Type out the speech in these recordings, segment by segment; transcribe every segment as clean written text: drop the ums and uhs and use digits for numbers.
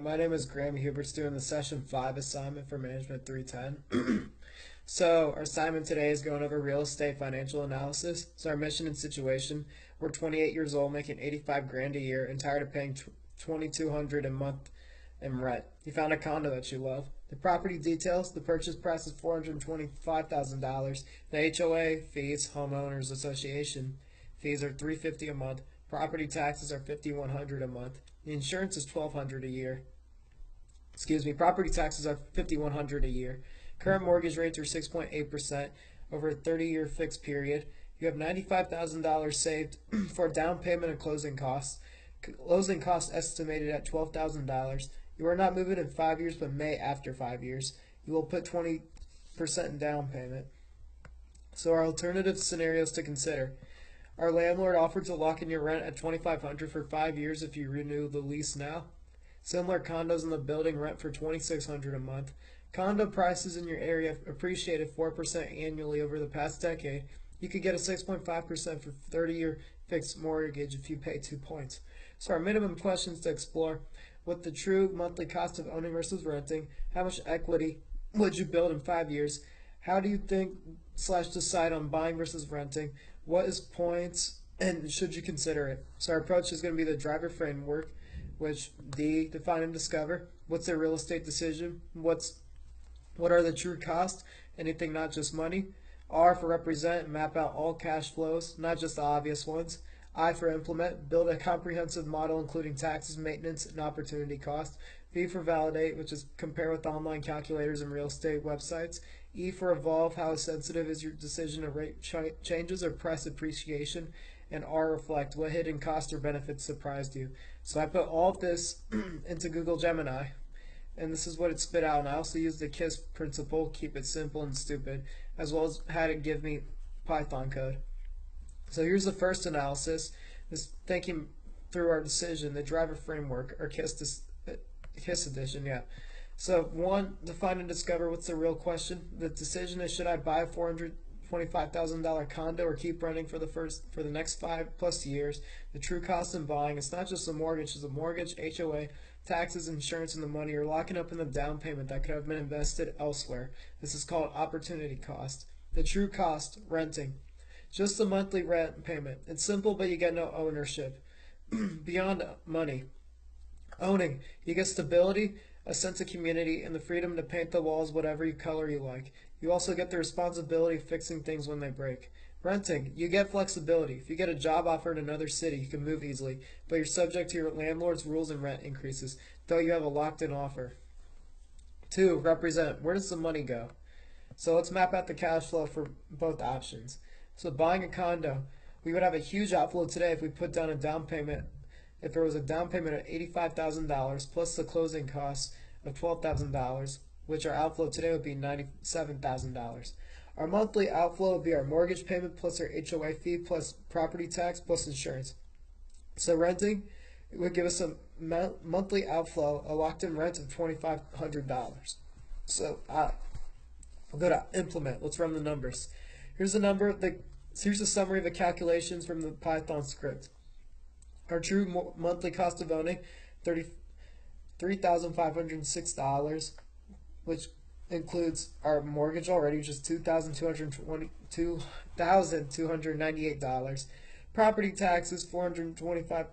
Hi, my name is Graham Hubertz doing the Session 5 assignment for Management 310. So our assignment today is going over real estate financial analysis. So our mission and situation, we're 28 years old, making 85 grand a year and tired of paying 2,200 a month in rent. You found a condo that you love. The property details, the purchase price is $425,000. The HOA fees, homeowners association fees are $350 a month. Property taxes are $5,100 a month. The insurance is $1,200 a year. Property taxes are $5,100 a year. Current mortgage rates are 6.8% over a 30-year fixed period. You have $95,000 saved for down payment and closing costs. Closing costs estimated at $12,000. You are not moving in 5 years, but may after 5 years. You will put 20% in down payment. So our alternative scenarios to consider. Our landlord offered to lock in your rent at $2,500 for 5 years if you renew the lease now. Similar condos in the building rent for $2,600 a month. Condo prices in your area appreciated 4% annually over the past decade. You could get a 6.5% for 30-year fixed mortgage if you pay 2 points. So our minimum questions to explore: what the true monthly cost of owning versus renting? How much equity would you build in 5 years? How do you think / decide on buying versus renting? What is points and should you consider it? So our approach is going to be the driver framework, which D, define and discover. What's a real estate decision? What are the true costs? Anything not just money. R for represent, map out all cash flows, not just the obvious ones. I for implement, build a comprehensive model including taxes, maintenance, and opportunity cost. V for validate, which is compare with online calculators and real estate websites. E for evolve, how sensitive is your decision to rate changes or price appreciation. And R reflect, what hidden cost or benefits surprised you. So I put all of this into Google Gemini, and this is what it spit out. And I also used the KISS principle, keep it simple and stupid, as well as had it give me Python code. So here's the first analysis, is thinking through our decision, the driver framework, or KISS edition, yeah. So 1, define and discover. What's the real question? The decision is, should I buy a $425,000 condo or keep renting for the next 5+ years? The true cost in buying, it's not just a mortgage, it's a mortgage, HOA, taxes, insurance, and the money you're locking up in the down payment that could have been invested elsewhere. This is called opportunity cost. The true cost, renting. Just the monthly rent payment. It's simple, but you get no ownership. Beyond money. Owning, you get stability, a sense of community, and the freedom to paint the walls whatever color you like. You also get the responsibility of fixing things when they break. Renting, you get flexibility. If you get a job offer in another city, you can move easily, but you're subject to your landlord's rules and rent increases, though you have a locked-in offer. 2, represent. Where does the money go? So let's map out the cash flow for both options. So buying a condo, we would have a huge outflow today if we put down a down payment. If there was a down payment of $85,000 plus the closing costs of $12,000, which our outflow today would be $97,000. Our monthly outflow would be our mortgage payment plus our HOA fee plus property tax plus insurance. So renting, it would give us a monthly outflow, a locked-in rent of $2,500. So I'll go to implement. Let's run the numbers. Here's the summary of the calculations from the Python script. Our true monthly cost of owning, $3,506, which includes our mortgage already, which is $2,298. Property taxes, $425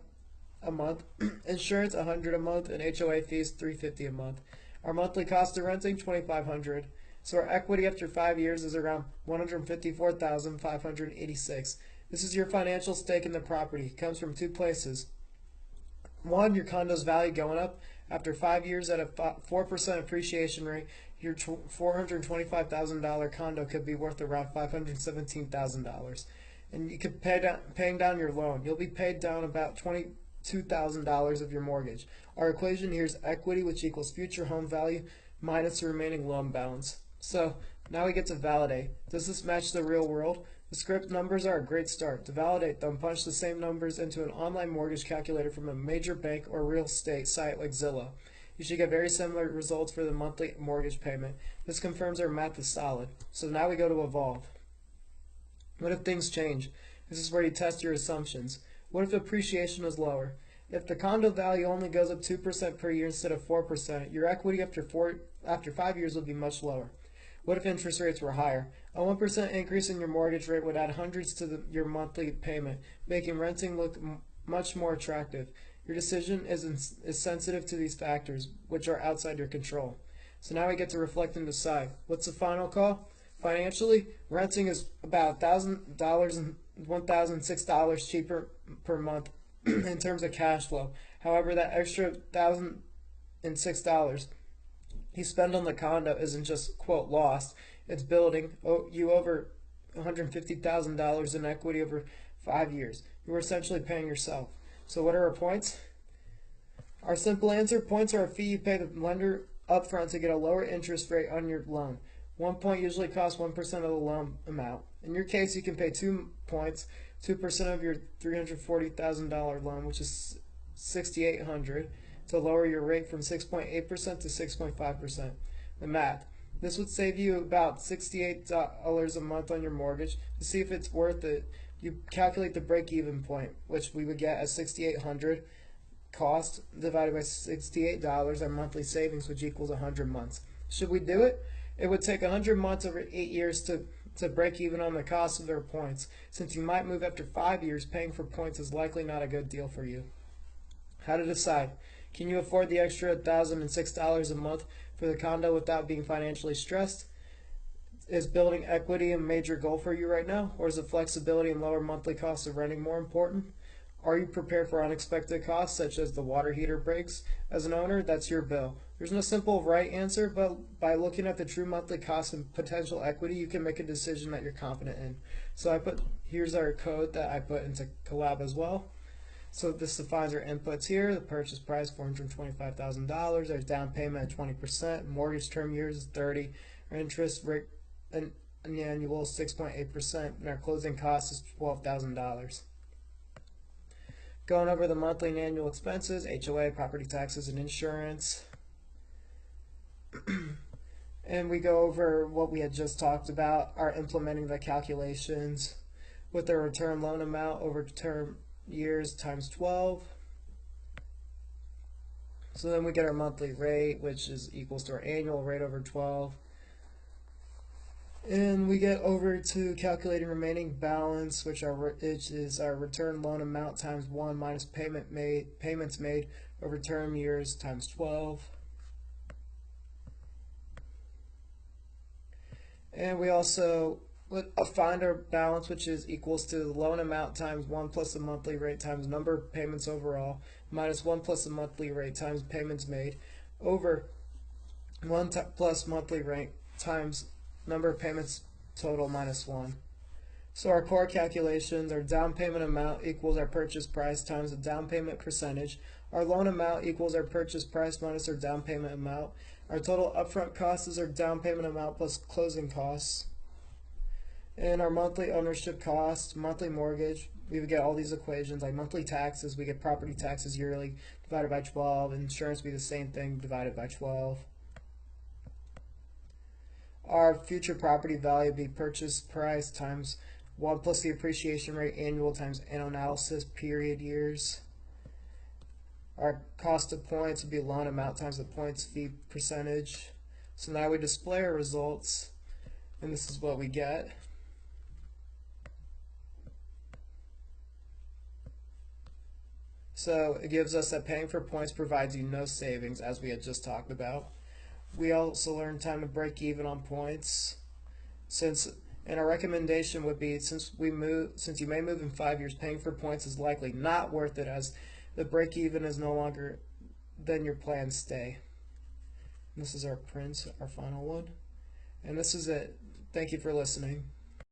a month. Insurance, $100 a month, and HOA fees, $350 a month. Our monthly cost of renting, $2,500. So our equity after 5 years is around $154,586. This is your financial stake in the property. It comes from 2 places. 1, your condo's value going up. After 5 years at a 4% appreciation rate, your $425,000 condo could be worth around $517,000. And you could paying down your loan. You'll be paid down about $22,000 of your mortgage. Our equation here is equity, which equals future home value minus the remaining loan balance. So now we get to validate. Does this match the real world? The script numbers are a great start. To validate them, punch the same numbers into an online mortgage calculator from a major bank or real estate site like Zillow. You should get very similar results for the monthly mortgage payment. This confirms our math is solid. So now we go to evolve. What if things change? This is where you test your assumptions. What if appreciation is lower? If the condo value only goes up 2% per year instead of 4%, your equity after 5 years will be much lower. What if interest rates were higher? A 1% increase in your mortgage rate would add hundreds to your monthly payment, making renting look much more attractive. Your decision is sensitive to these factors, which are outside your control. So now we get to reflect and decide. What's the final call? Financially, renting is about $1,000 and $1,006 cheaper per month in terms of cash flow. However, that extra $1,006 you spend on the condo isn't just, quote, lost. It's building you over $150,000 in equity over 5 years. You're essentially paying yourself. So what are our points? Our simple answer, points are a fee you pay the lender upfront to get a lower interest rate on your loan. 1 point usually costs 1% of the loan amount. In your case, you can pay 2 points, 2% of your $340,000 loan, which is $6,800, to lower your rate from 6.8% to 6.5%. The math. This would save you about $68 a month on your mortgage. To see if it's worth it, you calculate the break-even point, which we would get as $6,800 cost divided by $68, our monthly savings, which equals 100 months. Should we do it? It would take 100 months over 8 years to break even on the cost of their points. Since you might move after 5 years, paying for points is likely not a good deal for you. How to decide. Can you afford the extra $1,006 a month for the condo without being financially stressed? Is building equity a major goal for you right now, or is the flexibility and lower monthly costs of renting more important? Are you prepared for unexpected costs, such as the water heater breaks? As an owner, that's your bill. There's no simple right answer, but by looking at the true monthly costs and potential equity, you can make a decision that you're confident in. So here's our code that I put into Collab as well. So this defines our inputs here. The purchase price, $425,000. Our down payment at 20%. Mortgage term years is 30. Our interest rate an annual 6.8%. And our closing cost is $12,000. Going over the monthly and annual expenses, HOA, property taxes, and insurance. And we go over what we had just talked about, are implementing the calculations with the return loan amount over term years times 12. So then we get our monthly rate, which is equals to our annual rate over 12. And we get over to calculating remaining balance, which is our return loan amount times 1 minus payments made over term years times 12. And we also find our balance, which is equals to the loan amount times 1 plus the monthly rate times number of payments overall minus 1 plus the monthly rate times payments made over 1 plus monthly rate times number of payments total minus 1. So our core calculations, our down payment amount equals our purchase price times the down payment percentage. Our loan amount equals our purchase price minus our down payment amount. Our total upfront cost is our down payment amount plus closing costs. And our monthly ownership cost, monthly mortgage, we would get all these equations, like monthly taxes, we get property taxes yearly divided by 12, insurance would be the same thing divided by 12. Our future property value would be purchase price times 1 plus the appreciation rate annual times analysis period years. Our cost of points would be loan amount times the points fee percentage. So now we display our results, and this is what we get. So it gives us that paying for points provides you no savings, as we had just talked about. We also learned time to break even on points. And our recommendation would be, since you may move in 5 years, paying for points is likely not worth it, as the break even is no longer than your planned stay. And this is our print, our final one. And this is it. Thank you for listening.